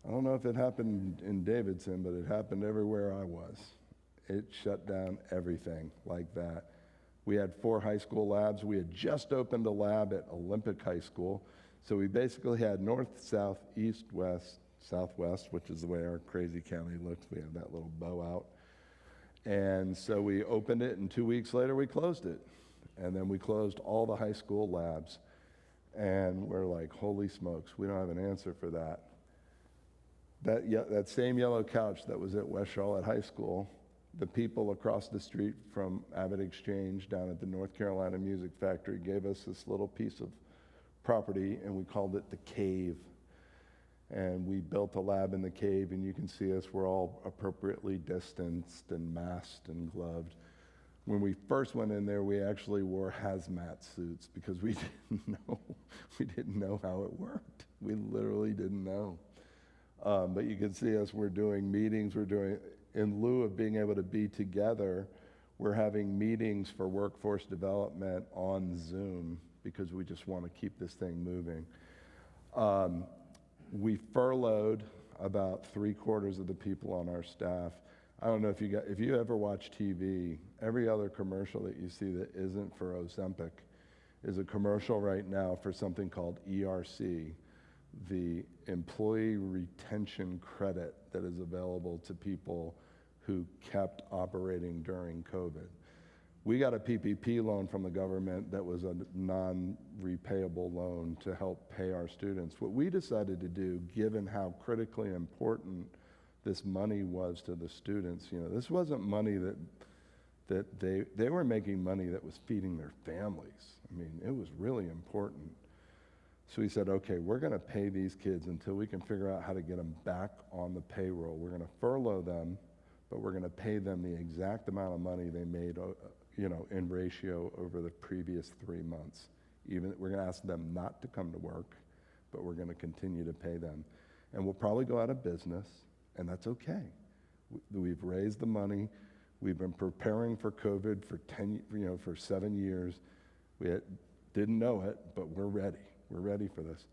I don't know if it happened in Davidson, but it happened everywhere I was. It shut down everything like that. We had 4 high school labs. We had just opened a lab at Olympic High School. So we basically had north, south, east, west, southwest, which is the way our crazy county looks. We have that little bow out. And so we opened it, and 2 weeks later, we closed it. And then we closed all the high school labs. And we're like, holy smokes, we don't have an answer for that. That same yellow couch that was at West Charlotte High School, the people across the street from Avid Exchange down at the North Carolina Music Factory gave us this little piece of property, and we called it the Cave. And we built a lab in the cave, and you can see us, we're all appropriately distanced and masked and gloved. When we first went in there, we actually wore hazmat suits because we didn't know how it worked. We literally didn't know. But you can see us, we're doing meetings, in lieu of being able to be together, we're having meetings for workforce development on Zoom because we just want to keep this thing moving. We furloughed about 3/4 of the people on our staff. I don't know if you ever watch TV, every other commercial that you see that isn't for Ozempic is a commercial right now for something called ERC, the employee retention credit that is available to people who kept operating during COVID. We got a PPP loan from the government that was a non-repayable loan to help pay our students. What we decided to do, given how critically important this money was to the students, this wasn't money that they were making money that was feeding their families. I mean, it was really important. So we said, okay, we're going to pay these kids until we can figure out how to get them back on the payroll. We're going to furlough them, but we're going to pay them the exact amount of money they made, in ratio over the previous 3 months. Even we're going to ask them not to come to work, but we're going to continue to pay them. And we'll probably go out of business, and that's okay. We've raised the money. We've been preparing for COVID for 7 years. We didn't know it, but we're ready. We're ready for this.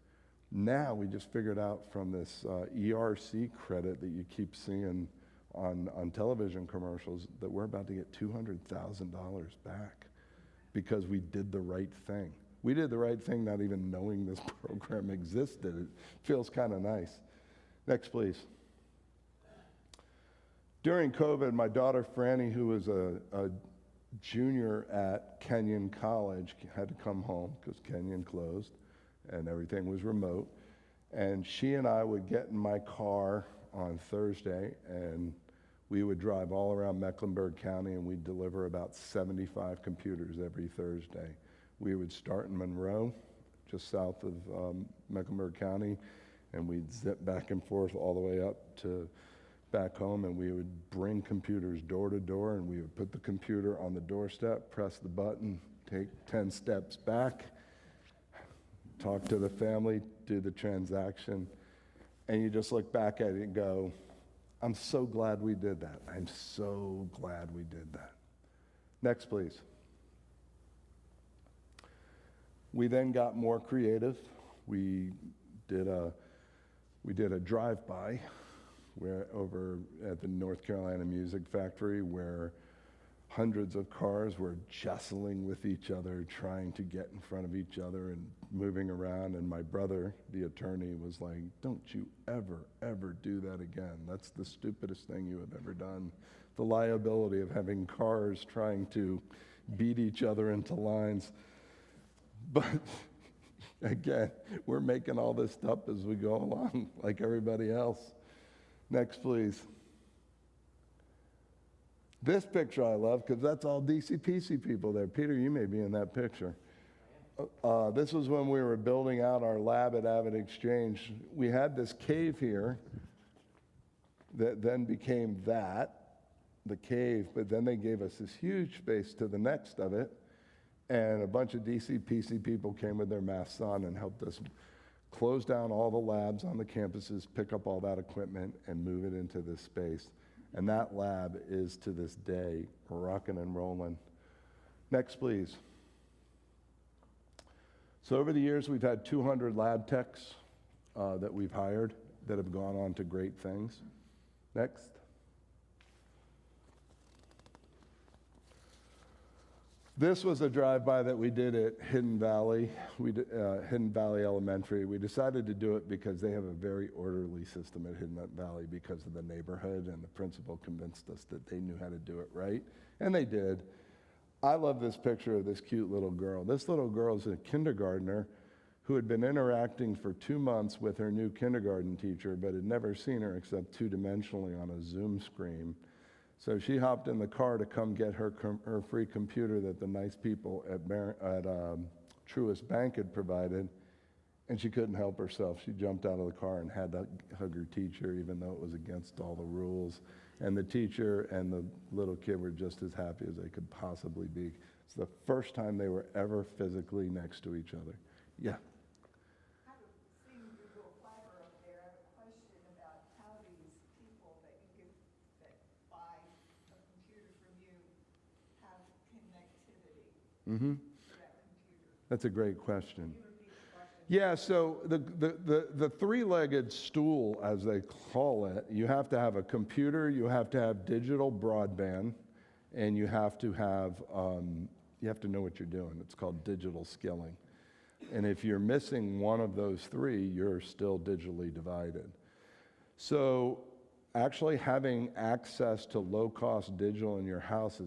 Now we just figured out from this ERC credit that you keep seeing on television commercials that we're about to get $200,000 back because we did the right thing. We did the right thing not even knowing this program existed. It feels kind of nice. Next, please. During COVID, my daughter Franny, who was a junior at Kenyon College, had to come home because Kenyon closed and everything was remote. And she and I would get in my car on Thursday, and we would drive all around Mecklenburg County, and we'd deliver about 75 computers every Thursday. We would start in Monroe, just south of Mecklenburg County, and we'd zip back and forth all the way up to back home, and we would bring computers door to door, and we would put the computer on the doorstep, press the button, take 10 steps back, talk to the family, do the transaction, and you just look back at it and go, I'm so glad we did that. I'm so glad we did that. Next, please. We then got more creative. We did a drive-by over at the North Carolina Music Factory where hundreds of cars were jostling with each other, trying to get in front of each other and moving around. And my brother, the attorney, was like, don't you ever, ever do that again. That's the stupidest thing you have ever done. The liability of having cars trying to beat each other into lines. But again, we're making all this up as we go along, like everybody else. Next, please. This picture I love because that's all DCPC people there. Peter, you may be in that picture. This was when we were building out our lab at Avid Exchange. We had this cave here that then became the cave, but then they gave us this huge space to the next of it, and a bunch of DCPC people came with their masks on and helped us close down all the labs on the campuses, pick up all that equipment, and move it into this space. And that lab is, to this day, rocking and rolling. Next, please. So over the years, we've had 200 lab techs that we've hired that have gone on to great things. Next. This was a drive-by that we did at Hidden Valley, Hidden Valley Elementary. We decided to do it because they have a very orderly system at Hidden Valley because of the neighborhood, and the principal convinced us that they knew how to do it right, and they did. I love this picture of this cute little girl. This little girl is a kindergartner who had been interacting for 2 months with her new kindergarten teacher, but had never seen her except two-dimensionally on a Zoom screen. So she hopped in the car to come get her free computer that the nice people at Truist Bank had provided, and she couldn't help herself. She jumped out of the car and had to hug her teacher, even though it was against all the rules. And the teacher and the little kid were just as happy as they could possibly be. It's the first time they were ever physically next to each other. Yeah. Seeing your little flyer up there, I have a question about how these people that buy a computer from you have connectivity Mm-hmm. to that computer. That's a great question. Can you repeat the question? Yeah, so the three-legged stool, as they call it, you have to have a computer, you have to have digital broadband, and you have to know what you're doing. It's called digital skilling. And if you're missing one of those three, you're still digitally divided. So actually having access to low-cost digital in your house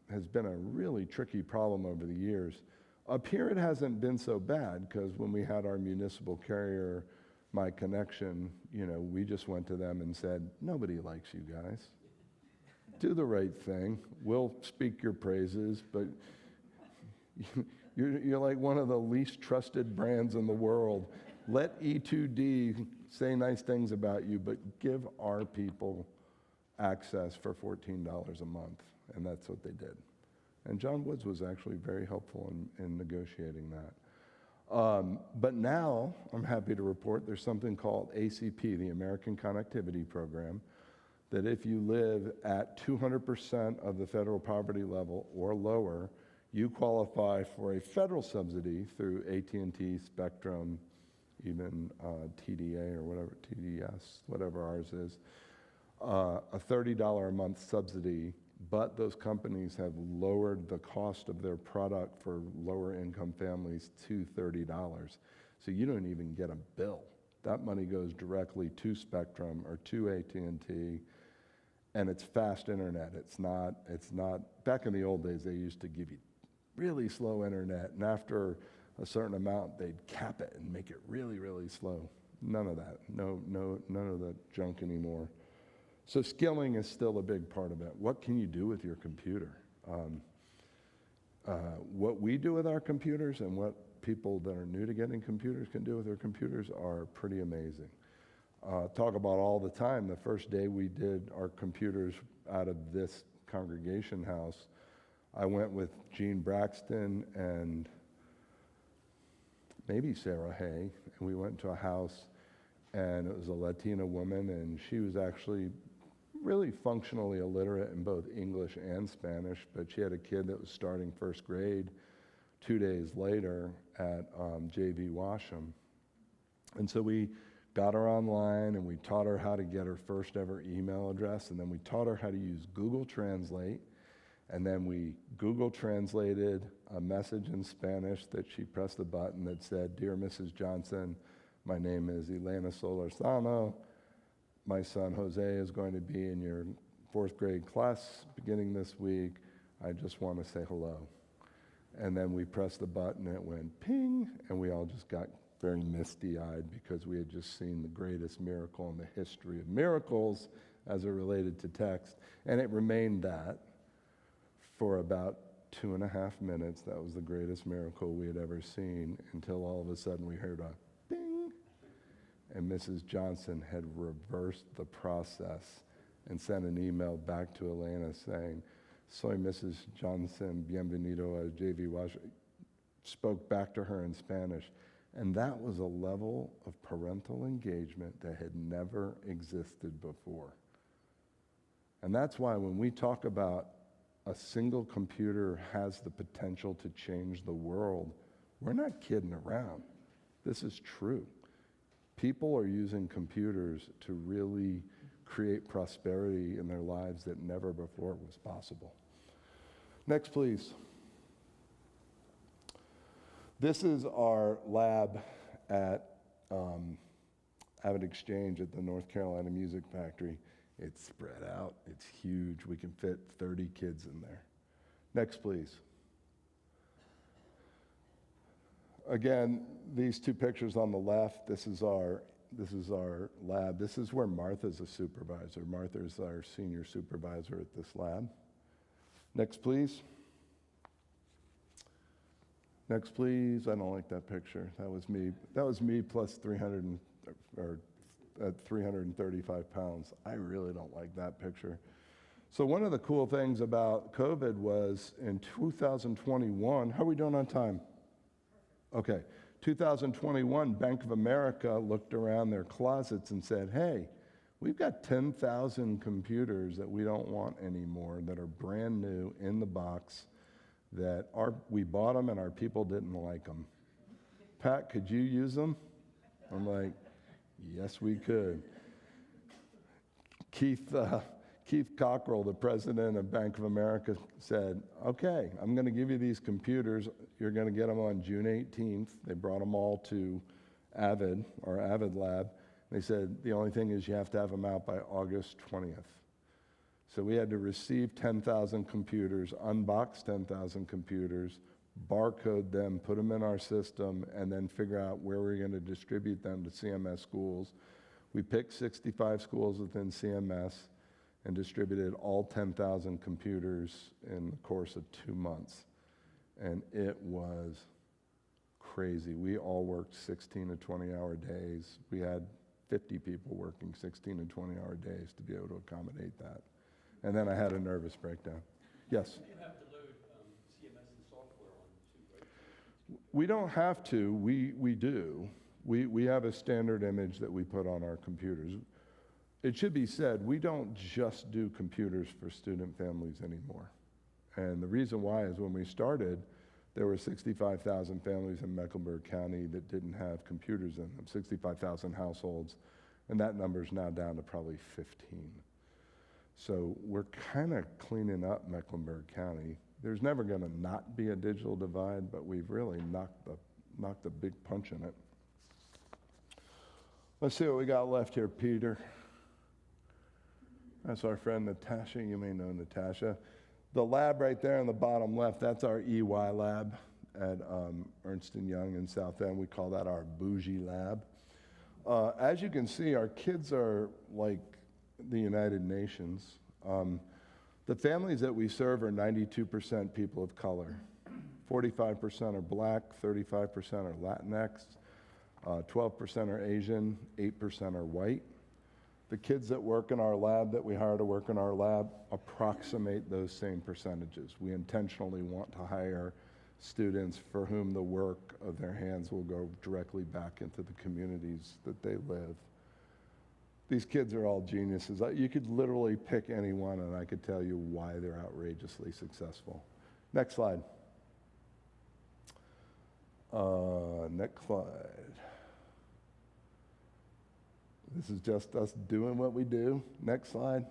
has been a really tricky problem over the years. Up here, it hasn't been so bad, because when we had our municipal carrier, My Connection, we just went to them and said, nobody likes you guys. Do the right thing. We'll speak your praises, but you're like one of the least trusted brands in the world. Let E2D say nice things about you, but give our people access for $14 a month. And that's what they did. And John Woods was actually very helpful in negotiating that. But now, I'm happy to report, there's something called ACP, the American Connectivity Program, that if you live at 200% of the federal poverty level or lower, you qualify for a federal subsidy through AT&T, Spectrum, even TDA or whatever, TDS, whatever ours is, a $30 a month subsidy. But those companies have lowered the cost of their product for lower income families to $30. So you don't even get a bill. That money goes directly to Spectrum or to AT&T, and it's fast internet. It's not, back in the old days, they used to give you really slow internet, and after a certain amount, they'd cap it and make it really, really slow. None of that. None of that junk anymore. So skilling is still a big part of it. What can you do with your computer? What we do with our computers and what people that are new to getting computers can do with their computers are pretty amazing. Talk about all the time. The first day we did our computers out of this congregation house, I went with Gene Braxton and maybe Sarah Hay, and we went to a house, and it was a Latina woman, and she was actually really functionally illiterate in both English and Spanish, but she had a kid that was starting first grade 2 days later at JV Washam. And so we got her online, and we taught her how to get her first ever email address, and then we taught her how to use Google Translate, And then we Google translated a message in Spanish that she pressed a button that said, "Dear Mrs. Johnson, my name is Elena Solorzano. My son Jose is going to be in your 4th grade class beginning this week. I just want to say hello." And then we pressed the button and it went ping, and we all just got very misty-eyed because we had just seen the greatest miracle in the history of miracles as it related to text. And it remained that for about 2.5 minutes. That was the greatest miracle we had ever seen, until all of a sudden we heard a ding, and Mrs. Johnson had reversed the process and sent an email back to Elena saying, "Soy Mrs. Johnson, bienvenido a JV Wash." Spoke back to her in Spanish. And that was a level of parental engagement that had never existed before. And that's why when we talk about a single computer has the potential to change the world, we're not kidding around. This is true. People are using computers to really create prosperity in their lives that never before was possible. Next, please. This is our lab at Avid Exchange at the North Carolina Music Factory. It's spread out. It's huge. We can fit 30 kids in there. Next, please. Again, these two pictures on the left, this is our lab. This is where Martha's a supervisor. Martha's our senior supervisor at this lab. Next, please. Next, please. I don't like that picture. That was me. That was me plus 335 pounds. I really don't like that picture. So one of the cool things about COVID was in 2021, how are we doing on time? Okay. 2021, Bank of America looked around their closets and said, "Hey, we've got 10,000 computers that we don't want anymore that are brand new in the box that we bought them and our people didn't like them. Pat, could you use them?" I'm like, yes, we could. Keith Cockrell, the president of Bank of America, said, "Okay, I'm going to give you these computers. You're going to get them on June 18th. They brought them all to Avid, our Avid lab. They said, "The only thing is you have to have them out by August 20th. So we had to receive 10,000 computers, unbox 10,000 computers, barcode them, put them in our system, and then figure out where we're going to distribute them to CMS schools. We picked 65 schools within CMS and distributed all 10,000 computers in the course of 2 months. And it was crazy. We all worked 16 to 20-hour days. We had 50 people working 16 and 20-hour days to be able to accommodate that. And then I had a nervous breakdown. Yes? You have to load CMS and software on too, right? We don't have to. We do. We have a standard image that we put on our computers. It should be said, we don't just do computers for student families anymore. And the reason why is when we started, there were 65,000 families in Mecklenburg County that didn't have computers in them, 65,000 households, and that number's now down to probably 15. So we're kind of cleaning up Mecklenburg County. There's never going to not be a digital divide, but we've really knocked a big punch in it. Let's see what we got left here, Peter. That's our friend Natasha. You may know Natasha. The lab right there on the bottom left, that's our EY lab at Ernst & Young in South End. We call that our bougie lab. As you can see, our kids are like the United Nations. The families that we serve are 92% people of color. 45% are black, 35% are Latinx, 12% are Asian, 8% are white. The kids that work in our lab, that we hire to work in our lab, approximate those same percentages. We intentionally want to hire students for whom the work of their hands will go directly back into the communities that they live. These kids are all geniuses. You could literally pick any one and I could tell you why they're outrageously successful. Next slide. Next slide. This is just us doing what we do. Next slide.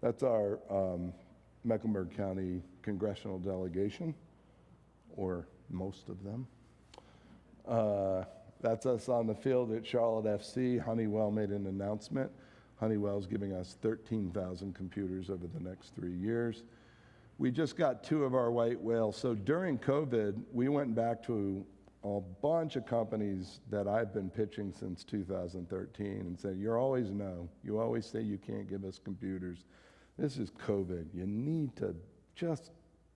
That's our Mecklenburg County congressional delegation, or most of them. That's us on the field at Charlotte FC. Honeywell made an announcement. Honeywell's giving us 13,000 computers over the next 3 years. We just got 2 of our white whales. So during COVID, we went back to a bunch of companies that I've been pitching since 2013 and said, you're always no. You always say you can't give us computers. This is COVID. You need to just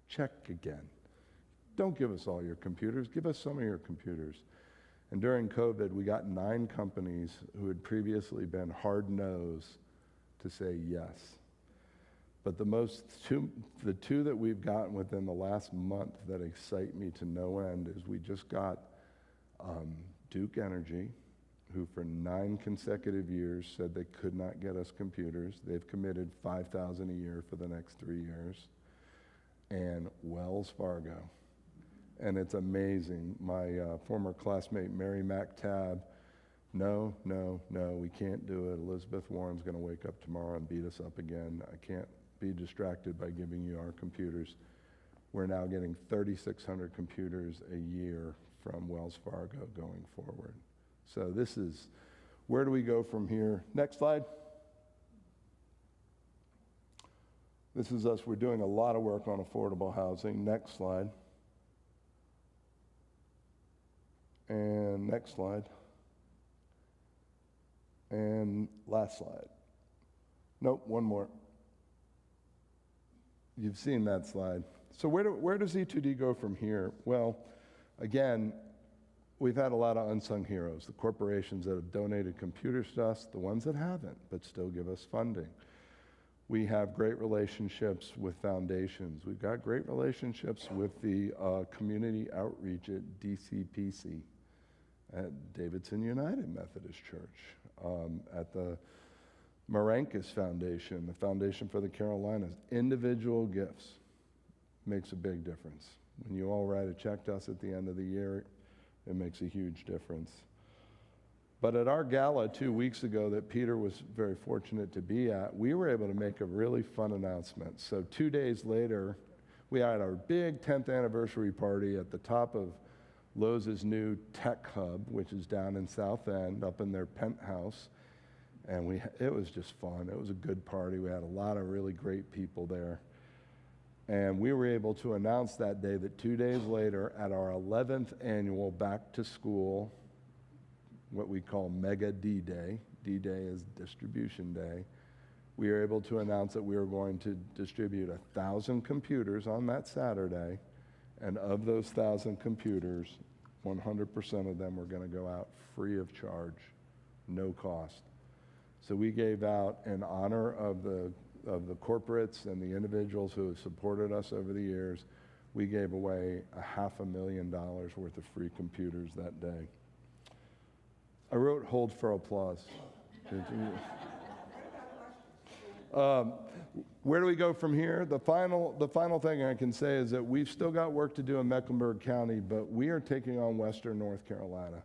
check again. Don't give us all your computers. Give us some of your computers. And during COVID, we got 9 companies who had previously been hard-nosed to say yes. But the two that we've gotten within the last month that excite me to no end is we just got Duke Energy, who for 9 consecutive years said they could not get us computers. They've committed $5,000 a year for the next 3 years. And Wells Fargo. And it's amazing. My former classmate, Mary McTabb, no, we can't do it. Elizabeth Warren's going to wake up tomorrow and beat us up again. I can't be distracted by giving you our computers. We're now getting 3,600 computers a year from Wells Fargo going forward. So this is, where do we go from here? Next slide. This is us. We're doing a lot of work on affordable housing. Next slide. And next slide. And last slide. Nope, one more. You've seen that slide. So where does E2D go from here? Well, again, we've had a lot of unsung heroes, the corporations that have donated computers to us, the ones that haven't, but still give us funding. We have great relationships with foundations. We've got great relationships with the community outreach at DCPC, at Davidson United Methodist Church, at the Marankas Foundation, the Foundation for the Carolinas. Individual gifts makes a big difference. When you all write a check to us at the end of the year, it makes a huge difference. But at our gala 2 weeks ago that Peter was very fortunate to be at, we were able to make a really fun announcement. So 2 days later, we had our big 10th anniversary party at the top of Lowe's new tech hub, which is down in South End, up in their penthouse. And it was just fun. It was a good party. We had a lot of really great people there. And we were able to announce that day that 2 days later, at our 11th annual back to school, what we call Mega D-Day, D-Day is distribution day, we were able to announce that we were going to distribute 1,000 computers on that Saturday. And of those 1,000 computers, 100% of them were going to go out free of charge, no cost. So we gave out, in honor of the corporates and the individuals who have supported us over the years, we gave away $500,000 worth of free computers that day. I wrote hold for applause. Where do we go from here? The final thing I can say is that we've still got work to do in Mecklenburg County, but we are taking on Western North Carolina.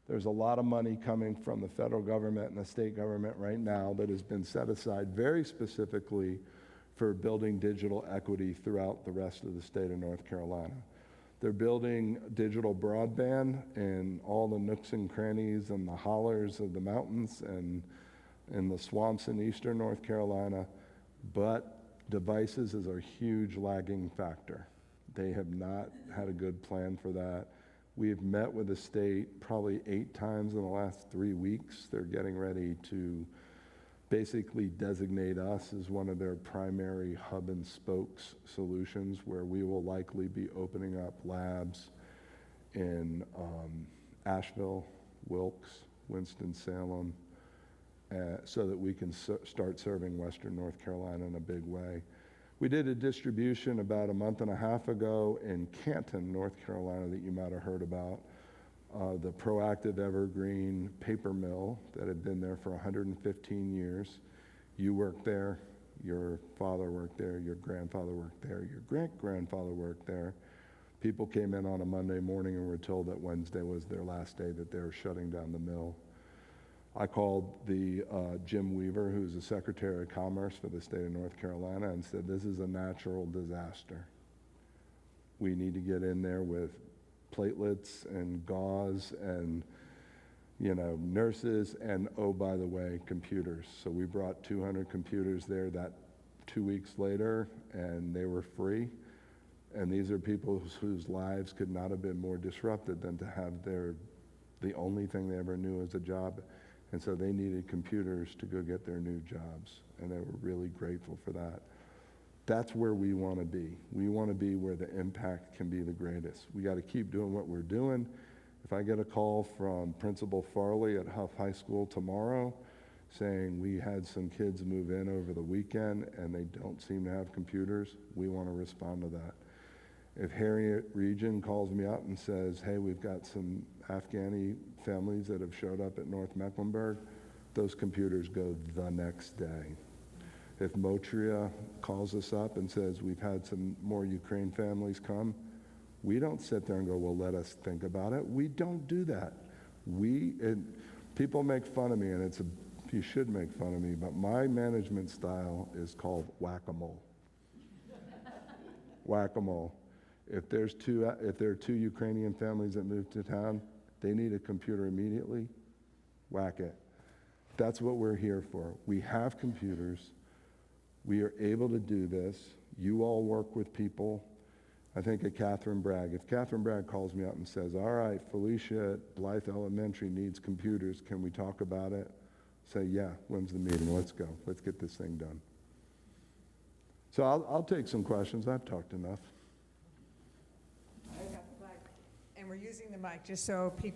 There's a lot of money coming from the federal government and the state government right now that has been set aside very specifically for building digital equity throughout the rest of the state of North Carolina. They're building digital broadband in all the nooks and crannies and the hollers of the mountains and in the swamps in eastern North Carolina, but devices is a huge lagging factor. They have not had a good plan for that. We've met with the state probably 8 times in the last 3 weeks. They're getting ready to basically designate us as one of their primary hub and spokes solutions, where we will likely be opening up labs in Asheville, Wilkes, Winston-Salem, so that we can start serving Western North Carolina in a big way. We did a distribution about a month and a half ago in Canton, North Carolina, that you might have heard about. The Proactive Evergreen paper mill that had been there for 115 years. You worked there, your father worked there, your grandfather worked there, your great-grandfather worked there. People came in on a Monday morning and were told that Wednesday was their last day, that they were shutting down the mill. I called the Jim Weaver, who's the Secretary of Commerce for the state of North Carolina, and said, this is a natural disaster. We need to get in there with platelets and gauze and, you know, nurses, and oh, by the way, computers. So we brought 200 computers there that 2 weeks later, and they were free. And these are people whose lives could not have been more disrupted than to have the only thing they ever knew as a job. And so they needed computers to go get their new jobs, and they were really grateful for that. That's where we want to be. We want to be where the impact can be the greatest. We got to keep doing what we're doing. If I get a call from Principal Farley at Huff High School tomorrow saying we had some kids move in over the weekend and they don't seem to have computers, we want to respond to that. If Harriet Region calls me up and says, hey, we've got some Afghani families that have showed up at North Mecklenburg, those computers go the next day. If Motria calls us up and says, we've had some more Ukraine families come, we don't sit there and go, well, let us think about it. We don't do that. People make fun of me, and you should make fun of me, but my management style is called whack-a-mole. Whack-a-mole. If there are two Ukrainian families that move to town, they need a computer immediately, whack it. That's what we're here for. We have computers. We are able to do this. You all work with people. I think of Catherine Bragg. If Catherine Bragg calls me up and says, all right, Felicia at Blythe Elementary needs computers, can we talk about it? Say, yeah, when's the meeting? Let's go. Let's get this thing done. So I'll take some questions. I've talked enough. And we're using the mic just so people